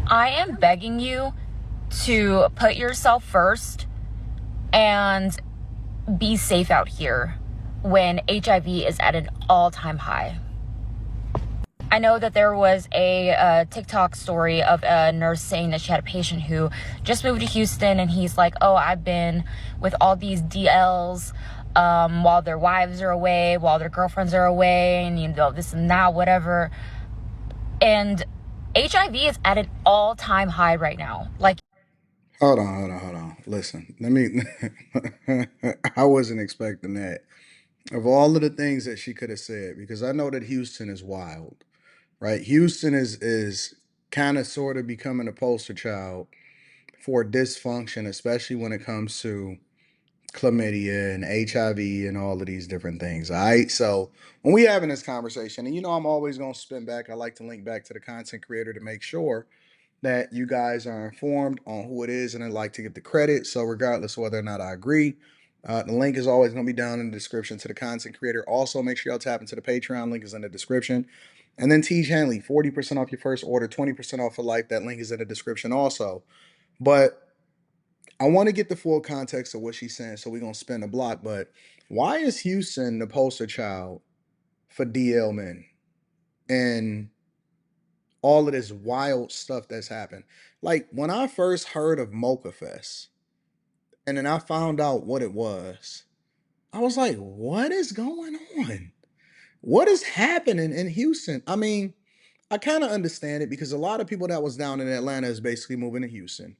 I am begging you to put yourself first and be safe out here when HIV is at an all-time high. I know that there was a TikTok story of a nurse saying that she had a patient who just moved to Houston, and he's like, oh, I've been with all these DLs while their wives are away, while their girlfriends are away, and this and that, whatever. And HIV is at an all-time high right now. Like, Hold on. Listen, let me. I wasn't expecting that. Of all of the things that she could have said, because I know that Houston is wild, right? Houston is kind of sort of becoming a poster child for dysfunction, especially when it comes to chlamydia and HIV and all of these different things. All right. So when we having this conversation, and I'm always gonna spin back, I like to link back to the content creator to make sure that you guys are informed on who it is, and I like to get the credit. So regardless of whether or not I agree, the link is always going to be down in the description to the content creator. Also, make sure y'all tap into the Patreon. Link is in the description. And then Tej Hanley, 40% off your first order, 20% off for life. That link is in the description also. But I want to get the full context of what she's saying, so we're going to spin the block. But why is Houston the poster child for DL men? And all of this wild stuff that's happened. Like when I first heard of Mocha Fest and then I found out what it was, I was like, what is going on? What is happening in Houston? I mean, I kind of understand it because a lot of people that was down in Atlanta is basically moving to Houston.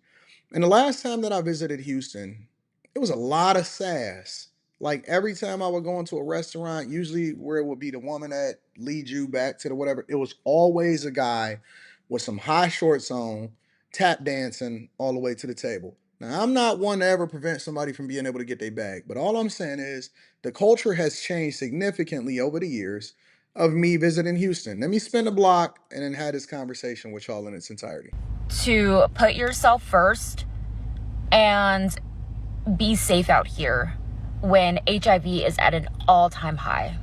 And the last time that I visited Houston, it was a lot of sass. Like every time I would go into a restaurant, usually where it would be the woman that leads you back to the whatever, it was always a guy with some high shorts on, tap dancing all the way to the table. Now, I'm not one to ever prevent somebody from being able to get their bag, but all I'm saying is the culture has changed significantly over the years of me visiting Houston. Let me spin the block and then have this conversation with y'all in its entirety. to put yourself first and be safe out here when HIV is at an all-time high.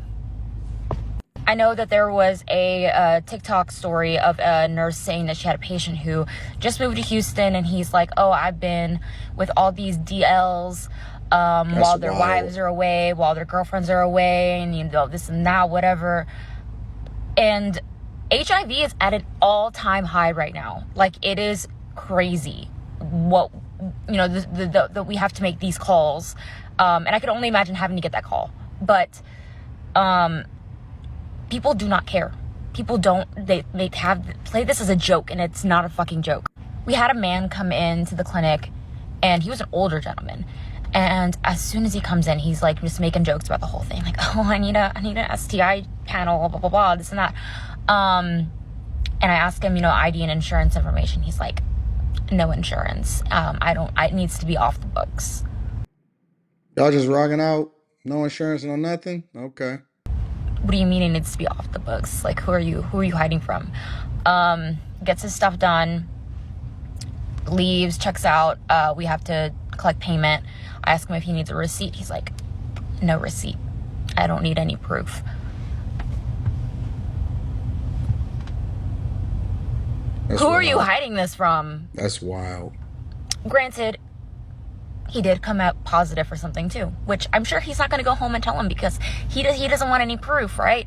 I know that there was a TikTok story of a nurse saying that she had a patient who just moved to Houston, and he's like, oh, I've been with all these DLs That's while their wild. wives are away, while their girlfriends are away, and this and that, whatever. And HIV is at an all-time high right now. Like, it is crazy what we have to make these calls, and I could only imagine having to get that call. But people do not care. People don't, they play this as a joke, and it's not a fucking joke. We had a man come into the clinic, and he was an older gentleman. And as soon as he comes in, he's like just making jokes about the whole thing. Like, oh, I need an STI panel, blah, blah, blah, this and that. And I asked him, ID and insurance information. He's like, no insurance. It needs to be off the books. Y'all just rocking out, no insurance, no nothing. Okay. What do you mean it needs to be off the books? Like, who are you hiding from? Gets his stuff done, leaves, checks out. We have to collect payment. I ask him if he needs a receipt. He's like, no receipt. I don't need any proof. That's Who are you wild. hiding this from? That's wild. Granted, he did come out positive for something too, which I'm sure he's not going to go home and tell him because he doesn't want any proof, right?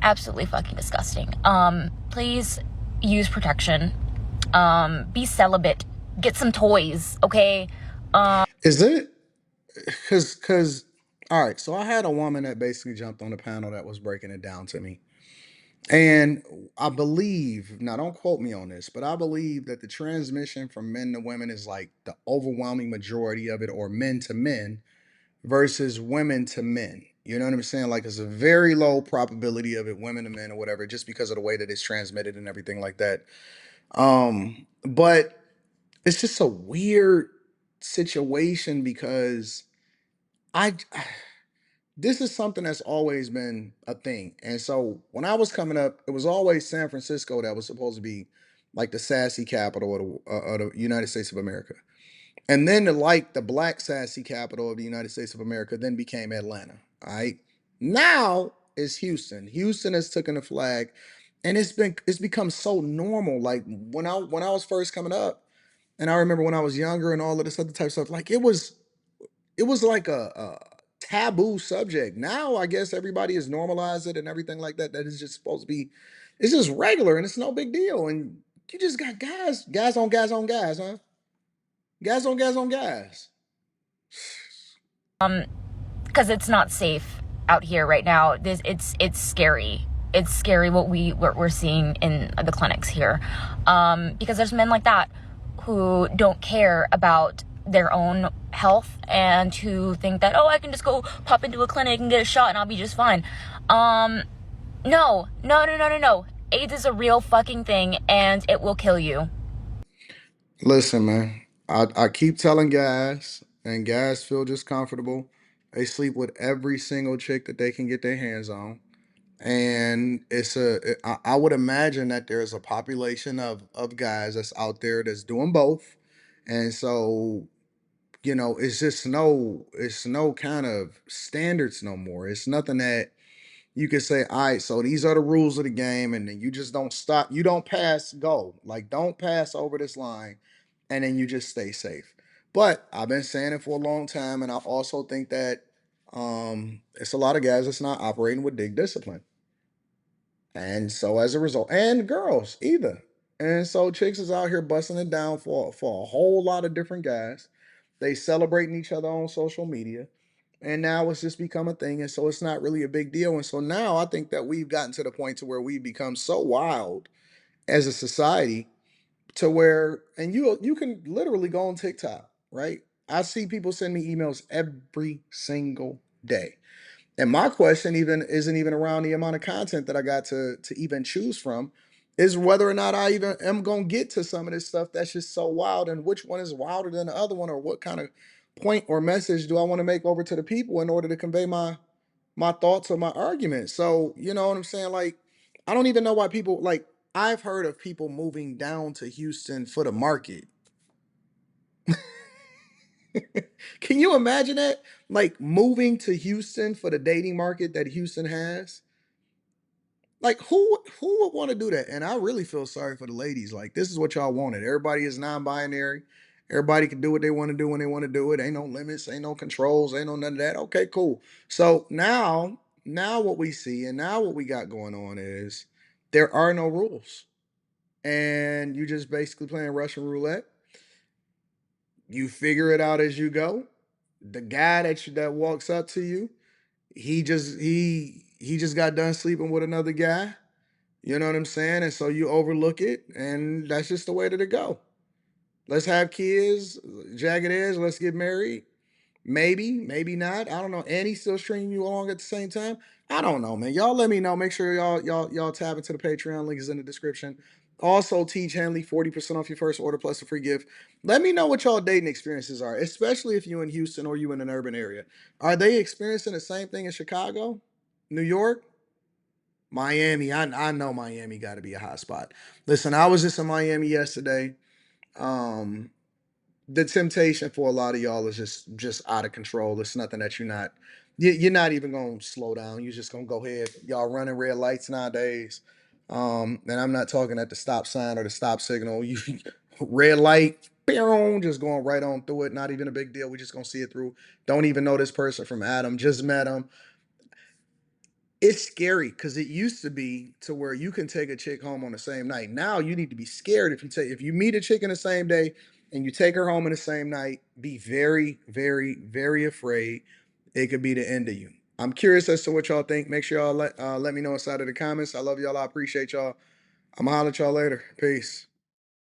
Absolutely fucking disgusting. Please use protection. Be celibate. Get some toys, okay? Is it? Because, all right, so I had a woman that basically jumped on the panel that was breaking it down to me. And I believe, now don't quote me on this, but I believe that the transmission from men to women is like the overwhelming majority of it, or men to men versus women to men. You know what I'm saying? Like it's a very low probability of it, women to men or whatever, just because of the way that it's transmitted and everything like that. But it's just a weird situation because I this is something that's always been a thing. And so when I was coming up, it was always San Francisco that was supposed to be like the sassy capital of the United States of America. And then the black sassy capital of the United States of America then became Atlanta. All right. Now it's Houston. Houston has taken the flag And it's become so normal. Like when I was first coming up, and I remember when I was younger and all of this other type of stuff, like it was like a taboo subject. Now I guess everybody has normalized it and everything like that. That is just supposed to be, it's just regular and it's no big deal. And you just got guys on guys on guys, huh? Guys on guys on guys. Because it's not safe out here right now. It's scary. It's scary what we're seeing in the clinics here, because there's men like that who don't care about their own health and who think that, oh, I can just go pop into a clinic and get a shot and I'll be just fine. No, no, no, no, no, no. AIDS is a real fucking thing and it will kill you. Listen, man. I keep telling guys, and guys feel just comfortable. They sleep with every single chick that they can get their hands on. And I would imagine that there's a population of guys that's out there that's doing both. And so, it's no kind of standards no more. It's nothing that you can say, all right, so these are the rules of the game, and then you just don't stop, you don't pass go. Like, don't pass over this line, and then you just stay safe. But I've been saying it for a long time, and I also think that it's a lot of guys that's not operating with dig discipline. And so as a result, and girls either. And so chicks is out here busting it down for a whole lot of different guys. They celebrating each other on social media. And now it's just become a thing. And so it's not really a big deal. And so now I think that we've gotten to the point to where we've become so wild as a society to where, and you can literally go on TikTok, right? I see people send me emails every single day. And my question even isn't even around the amount of content that I got to even choose from, is whether or not I even am gonna get to some of this stuff that's just so wild, and which one is wilder than the other one, or what kind of point or message do I want to make over to the people in order to convey my thoughts or my argument. So you know what I'm saying? Like, I don't even know why people like, I've heard of people moving down to Houston for the market. Can you imagine that? Like moving to Houston for the dating market that Houston has? Like who would want to do that? And I really feel sorry for the ladies. Like, this is what y'all wanted. Everybody is non-binary. Everybody can do what they want to do when they want to do it. Ain't no limits, ain't no controls, ain't no none of that. Okay, cool. So now what we see and now what we got going on is there are no rules. And you just basically playing Russian roulette. You figure it out as you go. The guy that walks up to you, he just got done sleeping with another guy. You know what I'm saying? And so you overlook it, and that's just the way that it go. Let's have kids, jagged edge. Let's get married. Maybe, maybe not. I don't know. And he's still stringing you along at the same time. I don't know, man. Y'all let me know. Make sure y'all tap into the Patreon. Link is in the description. Also, teach Hanley 40% off your first order plus a free gift. Let me know what y'all dating experiences are, especially if you in Houston or you in an urban area. Are they experiencing the same thing in Chicago, New York? Miami, I know Miami got to be a hot spot. Listen, I was just in Miami yesterday. Um, the temptation for a lot of y'all is just out of control. It's nothing that you're not even gonna slow down. You're just gonna go ahead. Y'all running red lights nowadays. And I'm not talking at the stop sign or the stop signal. You red light, boom, just going right on through it. Not even a big deal. We just gonna see it through. Don't even know this person from Adam. Just met him. It's scary because it used to be to where you can take a chick home on the same night. Now you need to be scared if you meet a chick in the same day and you take her home in the same night. Be very, very, very afraid. It could be the end of you. I'm curious as to what y'all think. Make sure y'all let me know inside of the comments. I love y'all. I appreciate y'all. I'm gonna holler at y'all later. Peace.